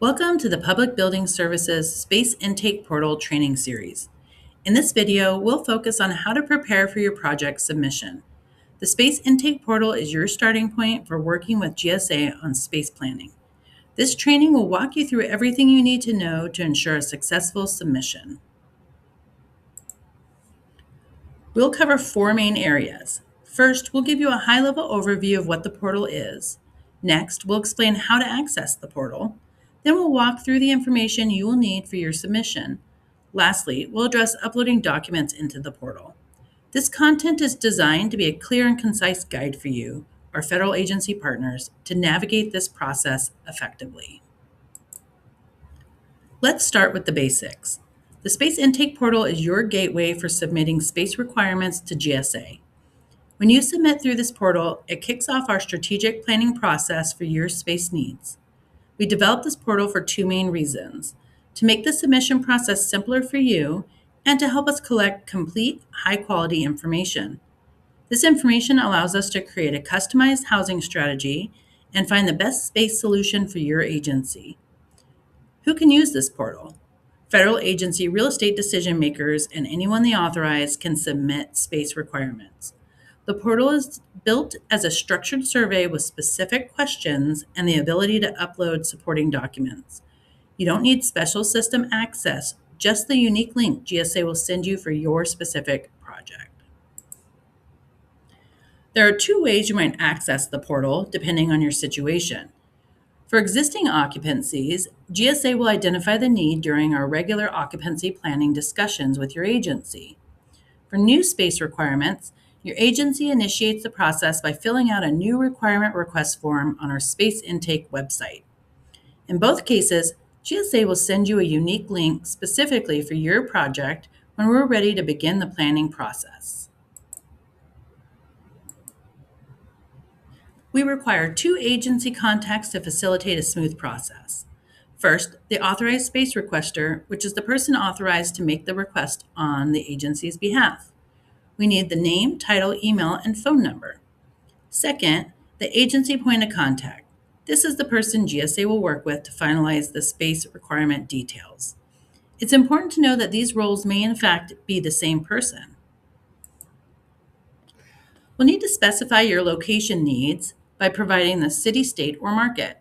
Welcome to the Public Building Services Space Intake Portal training series. In this video, we'll focus on how to prepare for your project submission. The Space Intake Portal is your starting point for working with GSA on space planning. This training will walk you through everything you need to know to ensure a successful submission. We'll cover four main areas. First, we'll give you a high-level overview of what the portal is. Next, we'll explain how to access the portal. Then we'll walk through the information you will need for your submission. Lastly, we'll address uploading documents into the portal. This content is designed to be a clear and concise guide for you, our federal agency partners, to navigate this process effectively. Let's start with the basics. The Space Intake Portal is your gateway for submitting space requirements to GSA. When you submit through this portal, it kicks off our strategic planning process for your space needs. We developed this portal for two main reasons: to make the submission process simpler for you and to help us collect complete, high-quality information. This information allows us to create a customized housing strategy and find the best space solution for your agency. Who can use this portal? Federal agency real estate decision makers and anyone they authorize can submit space requirements. The portal is built as a structured survey with specific questions and the ability to upload supporting documents. You don't need special system access, just the unique link GSA will send you for your specific project. There are two ways you might access the portal depending on your situation. For existing occupancies, GSA will identify the need during our regular occupancy planning discussions with your agency. For new space requirements, your agency initiates the process by filling out a new requirement request form on our Space Intake website. In both cases, GSA will send you a unique link specifically for your project when we're ready to begin the planning process. We require two agency contacts to facilitate a smooth process. First, the authorized space requester, which is the person authorized to make the request on the agency's behalf. We need the name, title, email, and phone number. Second, the agency point of contact. This is the person GSA will work with to finalize the space requirement details. It's important to know that these roles may in fact be the same person. We'll need to specify your location needs by providing the city, state, or market.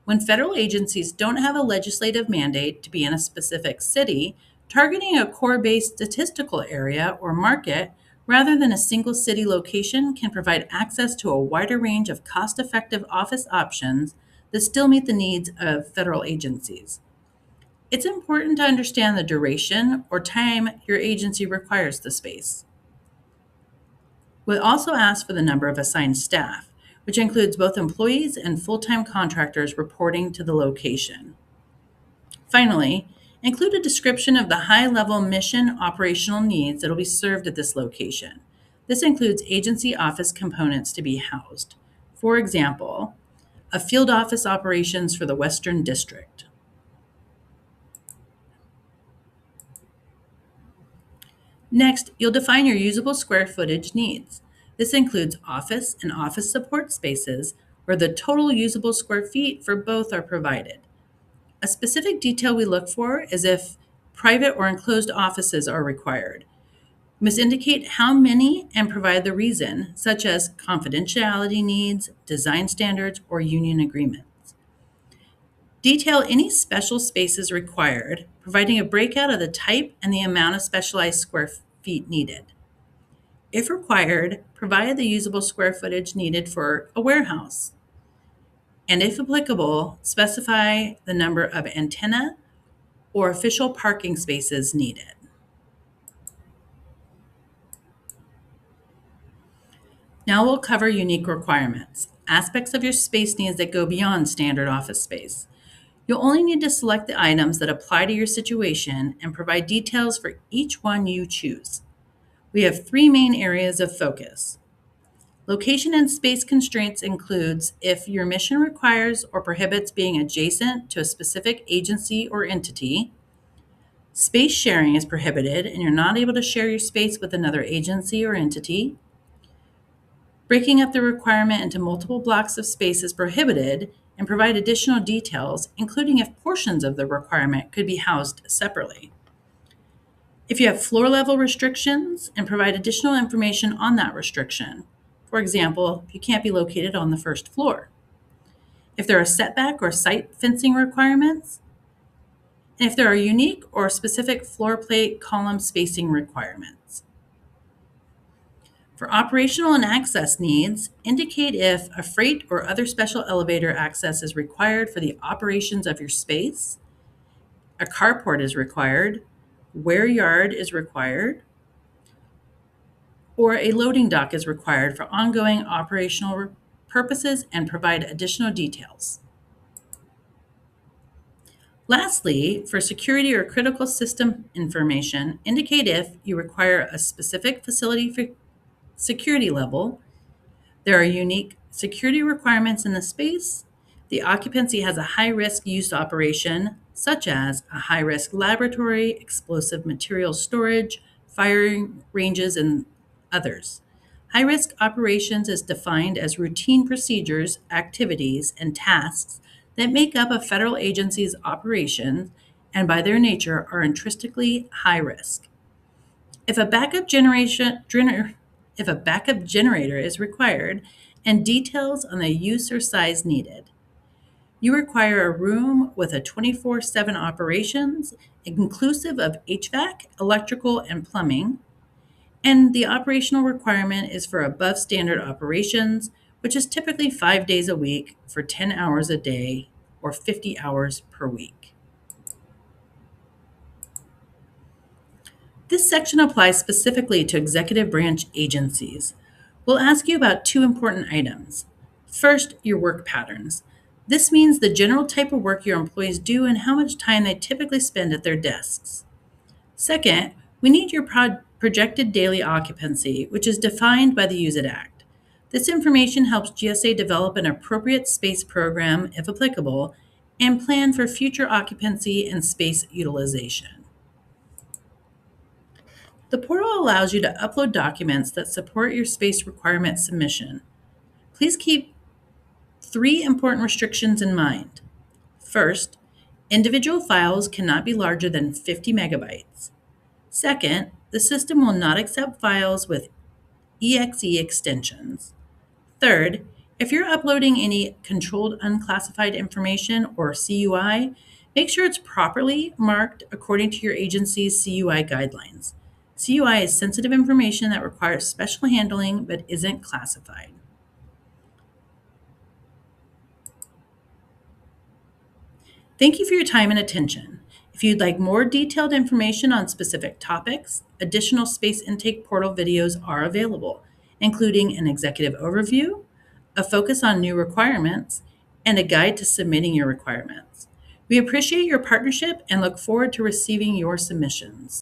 When federal agencies don't have a legislative mandate to be in a specific city, targeting a core-based statistical area or market rather than a single city location can provide access to a wider range of cost-effective office options that still meet the needs of federal agencies. It's important to understand the duration or time your agency requires the space. We'll also ask for the number of assigned staff, which includes both employees and full-time contractors reporting to the location. Finally, include a description of the high-level mission operational needs that will be served at this location. This includes agency office components to be housed. For example, a field office operations for the Western District. Next, you'll define your usable square footage needs. This includes office and office support spaces where the total usable square feet for both are provided. A specific detail we look for is if private or enclosed offices are required. You must indicate how many and provide the reason, such as confidentiality needs, design standards, or union agreements. Detail any special spaces required, providing a breakout of the type and the amount of specialized square feet needed. If required, provide the usable square footage needed for a warehouse. And if applicable, specify the number of antenna or official parking spaces needed. Now we'll cover unique requirements, aspects of your space needs that go beyond standard office space. You'll only need to select the items that apply to your situation and provide details for each one you choose. We have three main areas of focus. Location and space constraints includes if your mission requires or prohibits being adjacent to a specific agency or entity. Space sharing is prohibited and you're not able to share your space with another agency or entity. Breaking up the requirement into multiple blocks of space is prohibited and provide additional details, including if portions of the requirement could be housed separately. If you have floor level restrictions, and provide additional information on that restriction. For example, you can't be located on the first floor. If there are setback or site fencing requirements, and if there are unique or specific floor plate column spacing requirements. For operational and access needs, indicate if a freight or other special elevator access is required for the operations of your space, a carport is required, ware yard is required, or a loading dock is required for ongoing operational purposes, and provide additional details. Lastly, for security or critical system information, indicate if you require a specific facility for security level, there are unique security requirements in the space, the occupancy has a high-risk use operation, such as a high-risk laboratory, explosive material storage, firing ranges, and others. High-risk operations is defined as routine procedures, activities, and tasks that make up a federal agency's operations and by their nature are intrinsically high risk. If a backup if a backup generator is required and details on the use or size needed, you require a room with a 24/7 operations, inclusive of HVAC, electrical, and plumbing, and the operational requirement is for above standard operations, which is typically 5 days a week for 10 hours a day or 50 hours per week. This section applies specifically to executive branch agencies. We'll ask you about two important items. First, your work patterns. This means the general type of work your employees do and how much time they typically spend at their desks. Second, we need your projected daily occupancy, which is defined by the Use It Act. This information helps GSA develop an appropriate space program, if applicable, and plan for future occupancy and space utilization. The portal allows you to upload documents that support your space requirement submission. Please keep three important restrictions in mind. First, individual files cannot be larger than 50 megabytes. Second, the system will not accept files with exe extensions. Third, if you're uploading any controlled unclassified information or CUI, make sure it's properly marked according to your agency's CUI guidelines. CUI is sensitive information that requires special handling but isn't classified. Thank you for your time and attention. If you'd like more detailed information on specific topics, additional Space Intake Portal videos are available, including an executive overview, a focus on new requirements, and a guide to submitting your requirements. We appreciate your partnership and look forward to receiving your submissions.